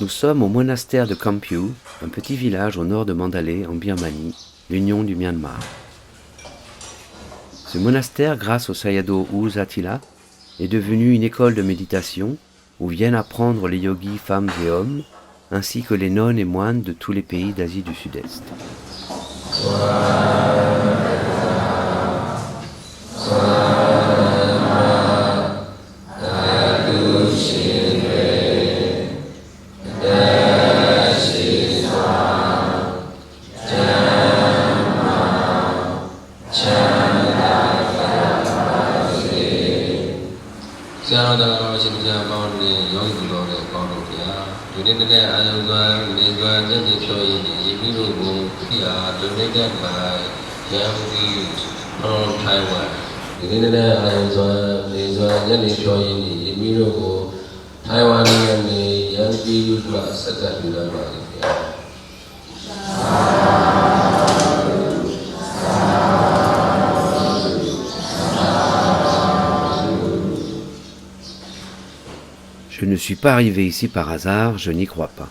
Nous sommes au monastère de Kampiu, un petit village au nord de Mandalay, en Birmanie, l'Union du Myanmar. Ce monastère, grâce au Sayadaw U Zatila, est devenu une école de méditation où viennent apprendre les yogis femmes et hommes, ainsi que les nonnes et moines de tous les pays d'Asie du Sud-Est. Donated by Yang from Taiwan. The internet is Taiwan Je ne suis pas arrivé ici par hasard, je n'y crois pas.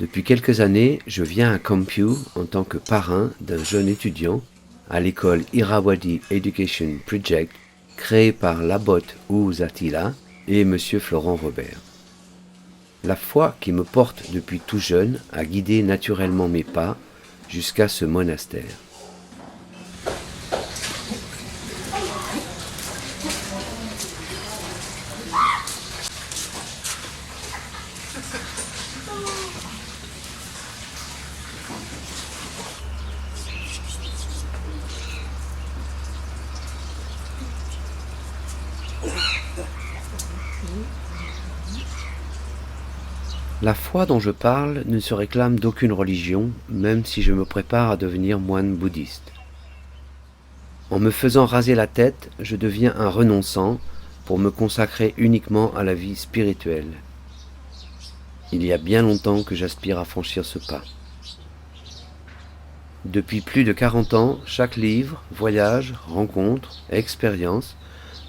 Depuis quelques années, je viens à Kampiu en tant que parrain d'un jeune étudiant à l'école Irrawaddy Education Project créée par l'Abbot U Zatila et M. Florent Robert. La foi qui me porte depuis tout jeune a guidé naturellement mes pas jusqu'à ce monastère. La foi dont je parle ne se réclame d'aucune religion, même si je me prépare à devenir moine bouddhiste. En me faisant raser la tête, je deviens un renonçant pour me consacrer uniquement à la vie spirituelle. Il y a bien longtemps que j'aspire à franchir ce pas. Depuis plus de 40 ans, chaque livre, voyage, rencontre, expérience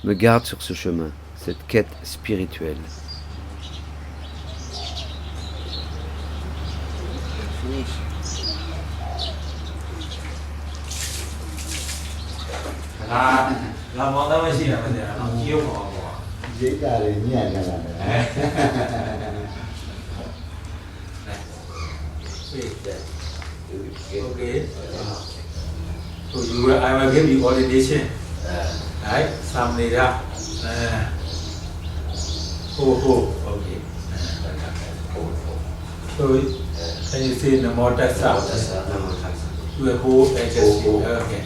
me garde sur ce chemin, cette quête spirituelle. La mondaမရှိတာမသိတာ။ကြီးရောပေါ့။ ရိတ်တာတွေညံ့နေတာပဲ Okay. So I will give you orientation. Right? Samnida. Okay. So can you say Namo Tassa? To a whole agency. Okay.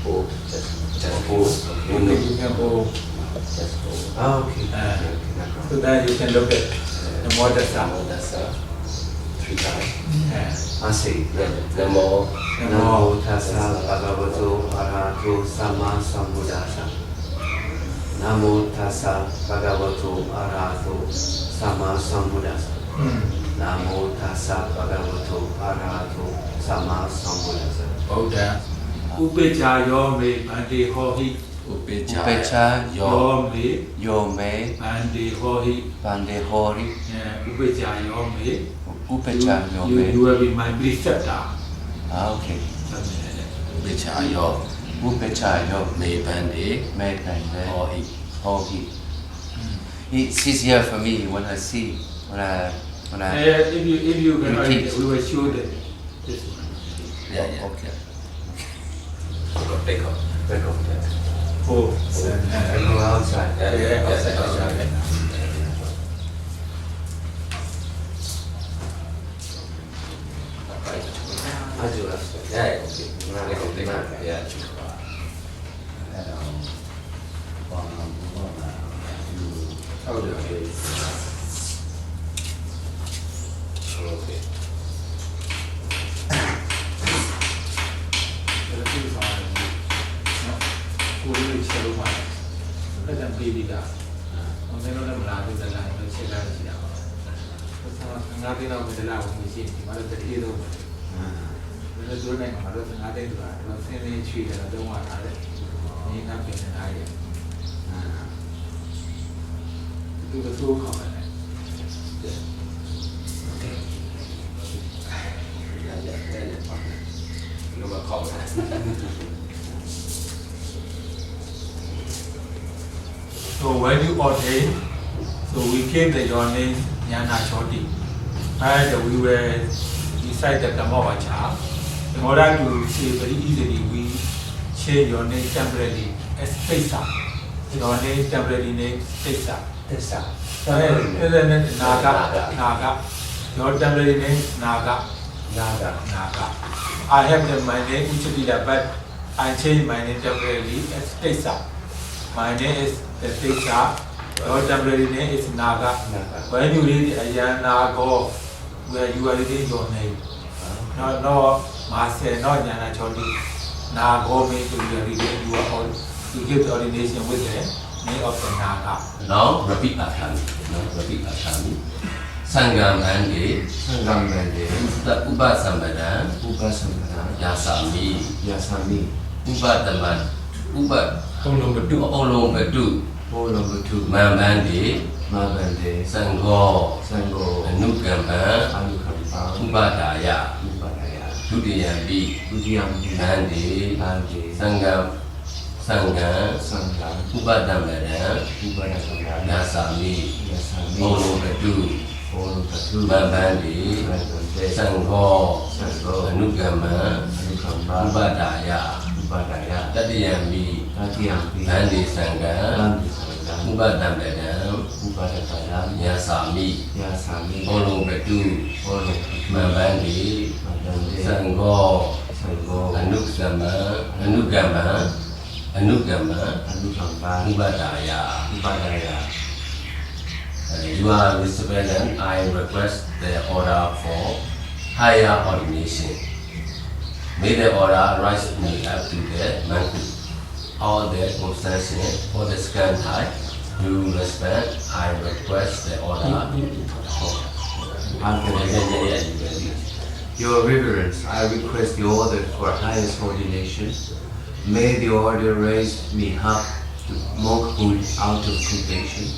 Okay, you can go. Okay. So then you can look at Namo Tassa. 3 times. I see. Namo Namo tassa bhagavato arahato samma sambuddhassa. Namo tassa bhagavato arahato samma sambuddhassa. Namo tassa bhagavato arahato samma sambuddhassa. Buddha. Upecha yome bhante hohi. Upecha yome Bhante hohi. bande hori. Upecha yome. Upecha You yome. will be my preceptor. Okay. Upecha yo Upecha yome. me bande Medbande hori. hori. It's easier for me when I see, when I If you can write Repeat. it, we will show that this one. Yeah. Okay. Take off. Oh, I go outside. yeah, outside. So when you ordained, so we came to your name Nyana Choti. And we were beside the Kamawacha. In order to say very easily, we change your name temporarily as Pesa. Your name temporarily name Pesa. Tessa. Naga. Your temporary name Naga. Naga. I have my name Uchadila, but I changed my name temporarily as Pesa. My name is Pesa. Your temporary name is Naga. When you read Ayanago, where you are reading your name, no, Master, no Nyana Choti, Nago means you are reading, you are all, you give the ordination with the name of the Naga. Now, repeat after me. Sangam Ande, the Uba Sambadan, Yasami, Uba Daman, Uba, Olong Badu, Mambandi, Sango, Anukamba, Uba Daya, Tudiyambi, Andi, Sangam, Uba Damadan, Yasami, Olong Badu, Mambandi, Sango, Anukamba, Uba Daya, Tudiyambi, Andi Sangam, Uba Damadan, Yasami, Olong Badu, Mambandi, Sango, Anugama, Ubadaya. You are Mr. I request the order for higher ordination. May the order rise me up to the mantle. All the circumstances for the second time, due respect, I request the order. Your Reverence, I request the order for highest ordination. May the order raise me up to monkhood out of contention.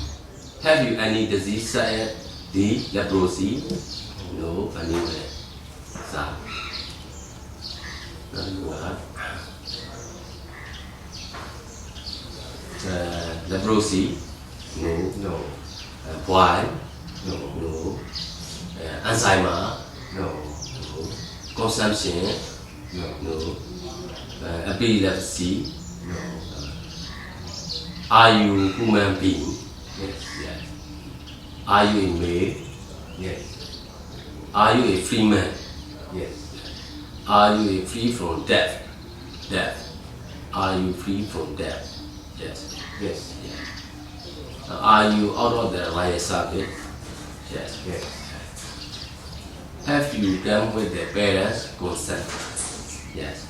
Have you any disease, the leprosy? No, anywhere. Sir. Leprosy? No. Why? No. Alzheimer? No. Consumption? No. Epilepsy? No. Are you human being? Yes. Are you a male? Yes. Are you a free man? Yes. Are you free from death? Are you free from death? Yes. Are you out of the right circuit? Yes. Have you done with the parents' consent? Yes.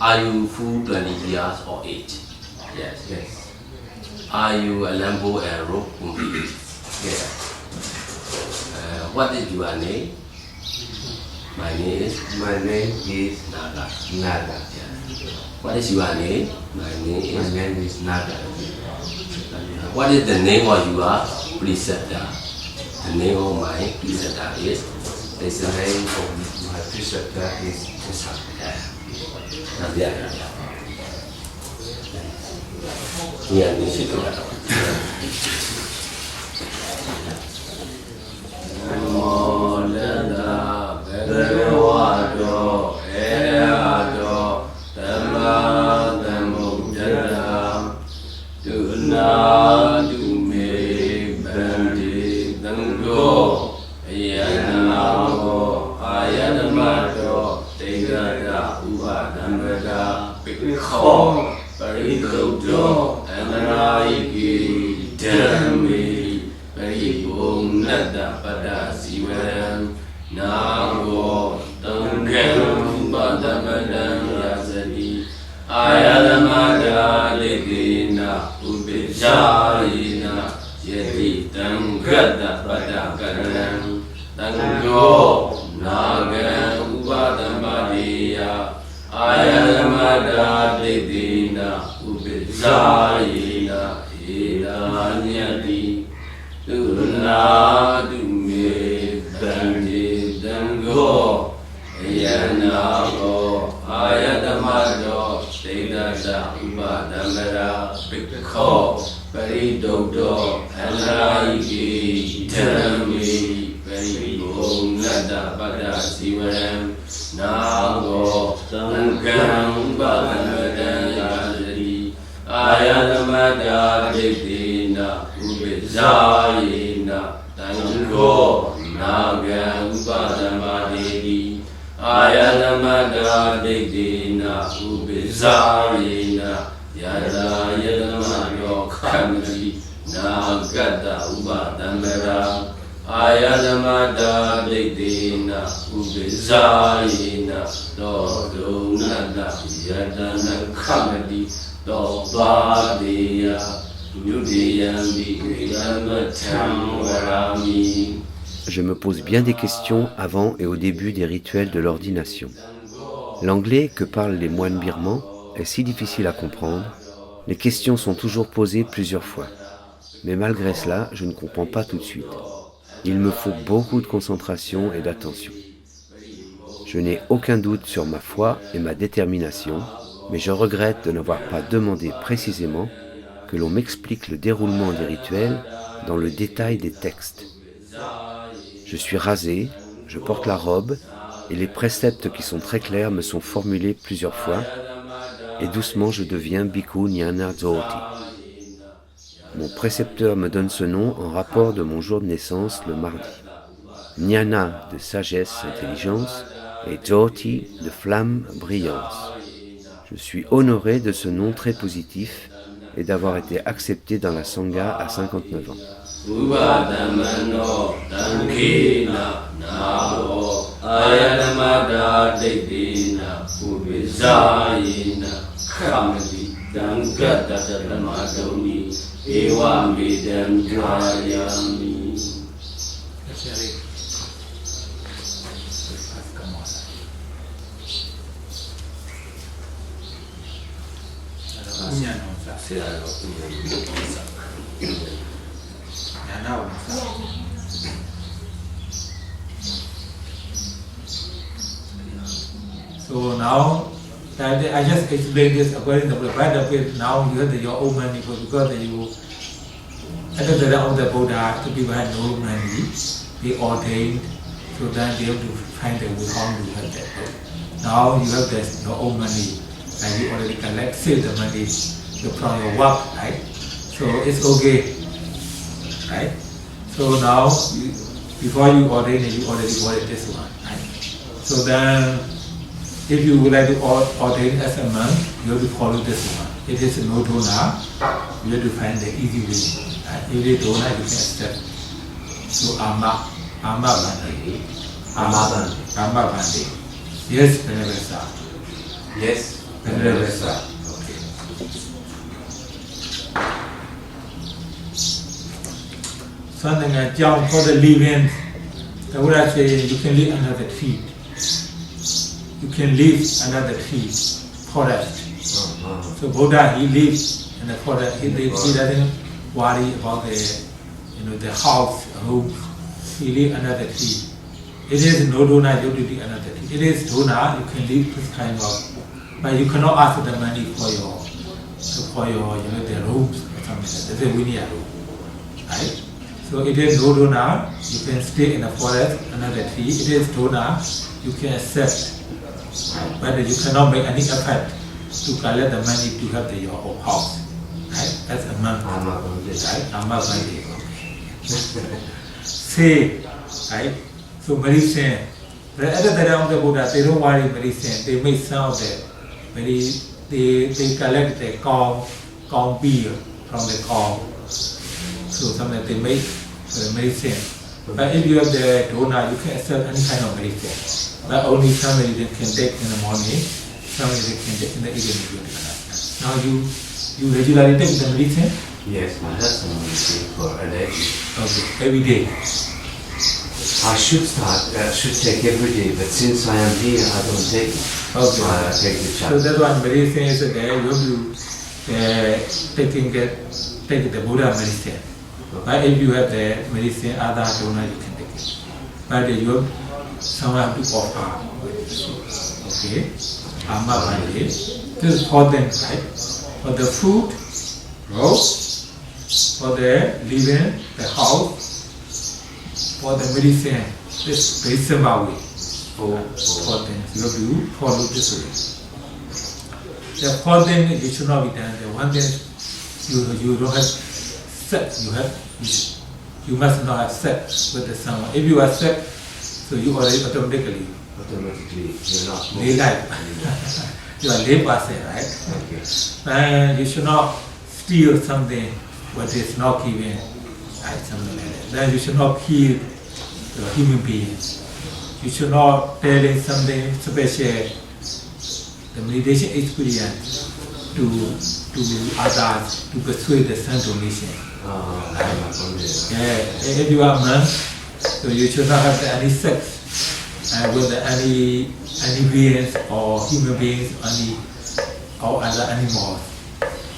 Are you full 20 years or age? Yes. Are you a Lambo and rope complete? Yes. What is your name? My name is Naga. What is your name? My name is Naga. What is the name of your preceptor? The name of my preceptor is The name of my preceptor is Tessa. Go, Nada Upadamara Pikho Paridodo Alaiki Dhammi Paribhom Nada Pada Sivaram Nago Tangam Bhagavatam Yadari Ayatamada Dikdina Ubizayena Tango Nagam Bhagavadevi Ayatamada Dikdina Ubizayena Yada Yadamado Kamati Nagata Ubadamara Ayatamada Dikdina Ubizayena Dodo Nada Yadana Kamati Dobadeya Nudiyambi Vidamatam Varami. Je me pose bien des questions avant et au début des rituels de l'ordination. L'anglais que parlent les moines birmans est si difficile à comprendre, les questions sont toujours posées plusieurs fois. Mais malgré cela, je ne comprends pas tout de suite. Il me faut beaucoup de concentration et d'attention. Je n'ai aucun doute sur ma foi et ma détermination, mais je regrette de n'avoir pas demandé précisément que l'on m'explique le déroulement des rituels dans le détail des textes. Je suis rasé, je porte la robe, et les préceptes qui sont très clairs me sont formulés plusieurs fois, et doucement je deviens Bhikkhu Nyana Dzoti. Mon précepteur me donne ce nom en rapport de mon jour de naissance le mardi. Jnana de sagesse, intelligence, et Dzoti de flamme, brillance. Je suis honoré de ce nom très positif et d'avoir été accepté dans la Sangha à 59 ans. So now, I just explained this according to the Bible. Now you have your own money because you, at the time of the Buddha, the people had no money, they ordained, so then they have to find a way how to have that. Now you have your own money, and you already collect, save the money from your work, right? So it's okay, right? So now, before you ordain it, you already bought this one, right? So then, if you would like to ordain as a monk, you have to follow this one. It is no dona, you have to find the easy way. Right? If it is dona, you can accept. So Amma Bande. Amma Bande. Yes, Venerable Sir. Yes, Venerable Sir. Okay. Something like John for the living, the Buddha says you can live under the tree. You can live under the tree, forest. So Buddha, he lives in the forest. He doesn't worry about the house, room. He lives under the tree. It is no dona, you do under the tree. It is dona, you can live this kind of, but you cannot ask the money for your the rooms or something like that. That's a Vinaya room, right? So it is no dona, you can stay in the forest under the tree. It is dona, you can accept. But you cannot make any effort to collect the money to have your own house. Right? That's a monk. Right? Amma Bande. Say, right? So medicine. But at the time of the Buddha, they don't worry medicine. They make some of it. They collect the corn beer from the corn. So sometimes they make the medicine. But if you have the donor, you can accept any kind of medicine. But only some medicine can take in the morning, some medicine can take in the evening. Now you regularly take the medicine? yes, my husband will take for allergy. Okay, every day. I should take every day, but since I am here, I don't take it. Okay. So I take the So chance. that one medicine is there, you have to take the Buddha medicine. But if you have the medicine, other donor, you can take it. But you have someone to offer. Okay? This is for them, right? For the food, rope, for the living, the house, for the medicine. This is simple way. For them, you have to follow this way. The fourth thing you should not be done. The one thing you don't have sex. You must not have sex with the someone. If you have sex, so you already automatically you're not lay life. You are lay person, right? Okay. And you should not steal something what is not given, right? Something like that. Then you should not kill the human beings. You should not tell in something special. The meditation experience to others to persuade the sun donation. If you are a man, so you should not have any sex with any beings or human beings or other animals.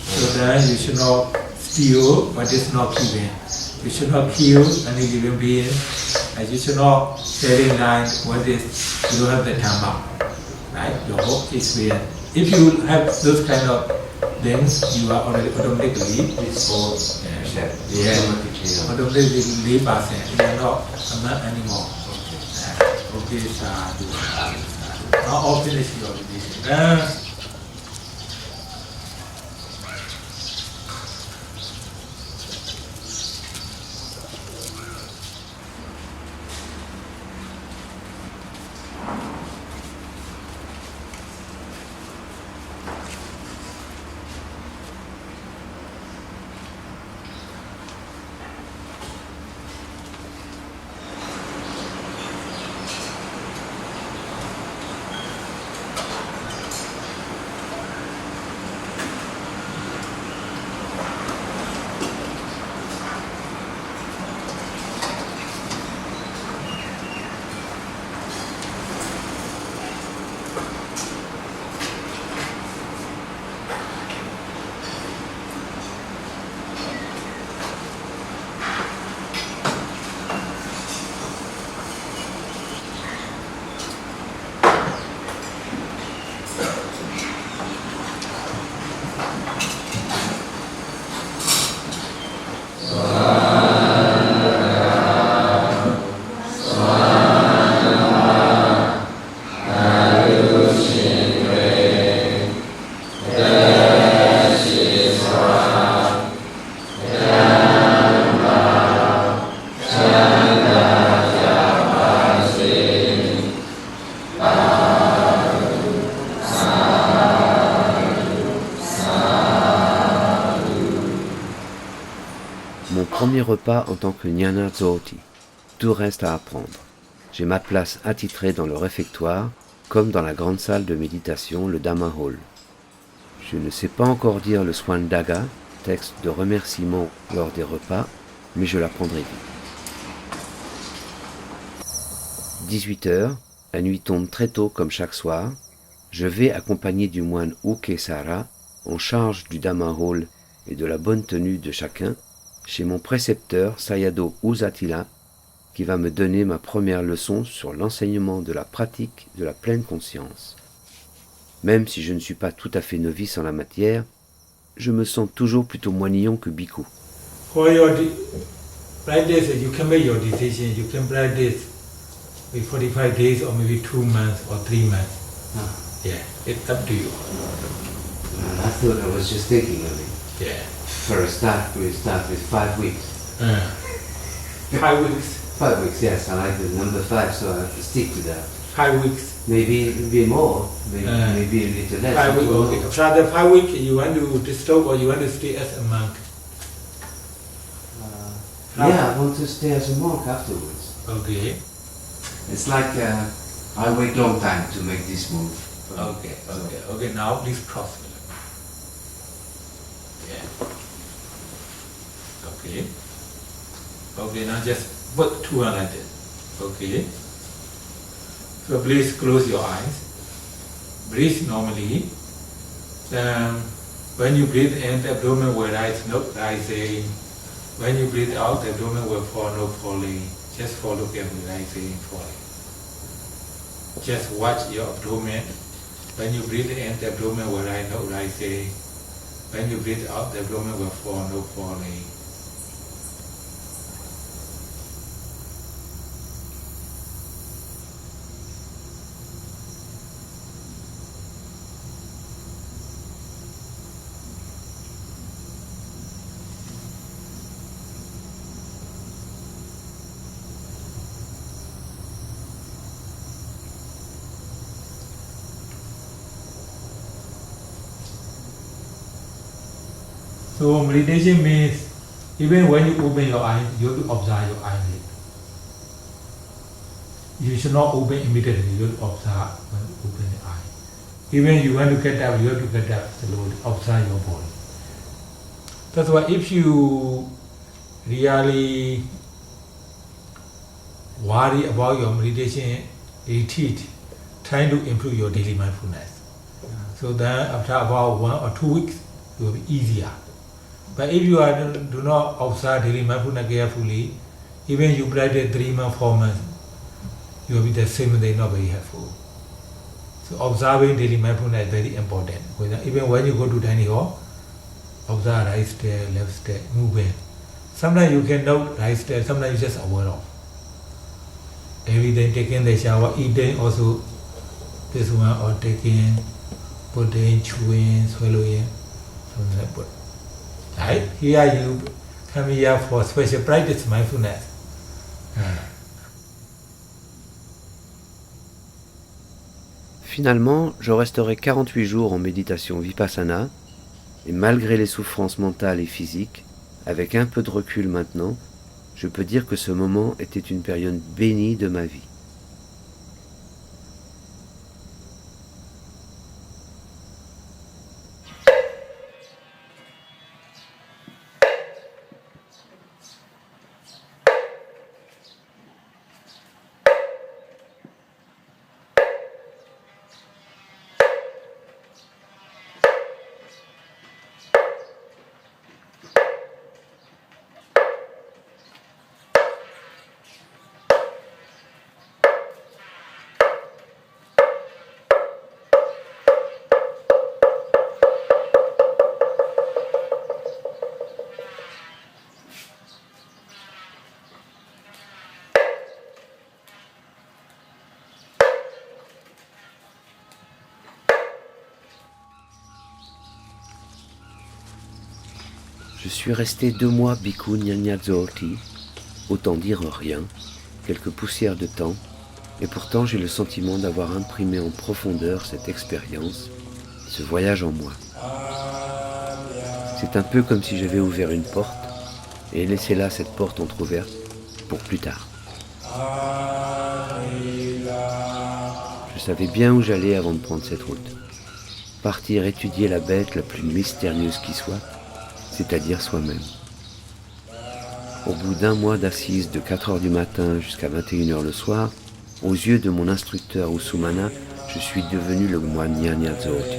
So then you should not steal what is not given. You should not kill any living being, and you should not tell in line what is you don't have the dhamma, right? Your whole experience. If you have those kind of things, you are already automatically automatically person. You are not a man anymore. Okay, sadhu. Now all finish your meditation. Mon premier repas en tant que Nyana Dzoti. Tout reste à apprendre. J'ai ma place attitrée dans le réfectoire, comme dans la grande salle de méditation, le Dhamma Hall. Je ne sais pas encore dire le Swandaga, texte de remerciement lors des repas, mais je l'apprendrai vite. 18h, la nuit tombe très tôt comme chaque soir. Je vais accompagné du moine Ukesara, en charge du Dhamma Hall et de la bonne tenue de chacun, chez mon précepteur Sayadaw Usatila, qui va me donner ma première leçon sur l'enseignement de la pratique de la pleine conscience. Même si je ne suis pas tout à fait novice en la matière, je me sens toujours plutôt moinillon que bhikkhu. For your practice, you can make your decision. You can practice with 45 days or maybe 2 months or 3 months. Yeah, it's up to you. I thought I was just thinking of it. Yeah. For a start, we start with 5 weeks. 5 weeks. 5 weeks, yes. I like the number 5, so I have to stick to that. 5 weeks. Maybe a bit more, maybe a little less. 5 weeks. Okay. After 5 weeks, you want to disturb or you want to stay as a monk? Yeah, I want to stay as a monk afterwards. Okay. It's like I wait long time to make this move. Okay. Now please cross. Yeah. Okay, now just put 2 hands like this. Okay. So please close your eyes. Breathe normally. When you breathe in, the abdomen will rise, no rising. When you breathe out, the abdomen will fall, no falling. Just follow carefully, rising, falling. Just watch your abdomen When you breathe in, the abdomen will rise, no rising. When you breathe out, the abdomen will fall, no falling. So meditation means even when you open your eyes, you have to observe your eyelid. You should not open immediately, you have to observe when you open the eye. Even you want to get up, you have to get up slowly, observe your body. That's why if you really worry about your meditation retreat, trying to improve your daily mindfulness. So then after about 1 or 2 weeks, it will be easier. But if you do not observe daily mindfulness carefully, even you practice 3 months, 4 months, you will be the same thing, not very helpful. So observing daily mindfulness is very important. Even when you go to dining hall, observe right step, left step, movement. Sometimes you can note right step, sometimes you just aware of. Everything, taking the shower, eating also, this one, or taking, putting, chewing, swallowing, something like that. Right? Here you come here for special practice mindfulness. Finalement, je resterai 48 jours en méditation vipassana, et malgré les souffrances mentales et physiques, avec un peu de recul maintenant, je peux dire que ce moment était une période bénie de ma vie. Je suis resté 2 mois Bhikkhu Nyanya Dzogti, autant dire rien, quelques poussières de temps, et pourtant j'ai le sentiment d'avoir imprimé en profondeur cette expérience, ce voyage en moi. C'est un peu comme si j'avais ouvert une porte et laissé là cette porte entrouverte pour plus tard. Je savais bien où j'allais avant de prendre cette route. Partir étudier la bête la plus mystérieuse qui soit, c'est-à-dire soi-même. Au bout d'1 mois d'assises de 4h du matin jusqu'à 21h le soir, aux yeux de mon instructeur Usumana, je suis devenu le moine Nyanya Dzogti.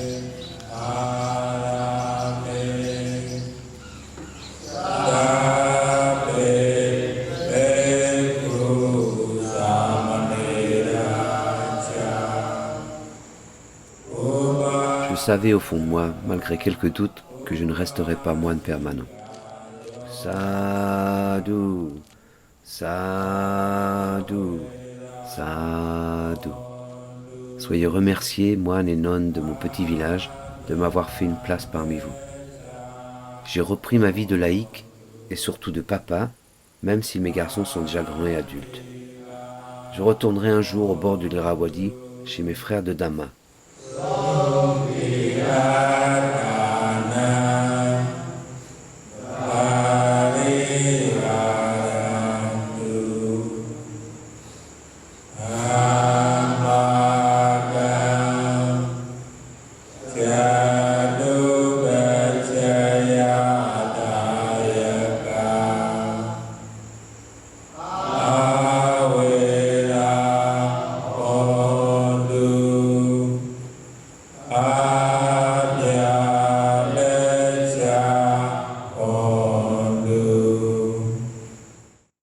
Je savais au fond de moi, malgré quelques doutes, que je ne resterai pas moine permanent. Sadhu, sadhu, sadhu. Soyez remerciés, moines et nonnes de mon petit village, de m'avoir fait une place parmi vous. J'ai repris ma vie de laïc et surtout de papa, même si mes garçons sont déjà grands et adultes. Je retournerai un jour au bord du Irrawaddy, chez mes frères de Dhamma.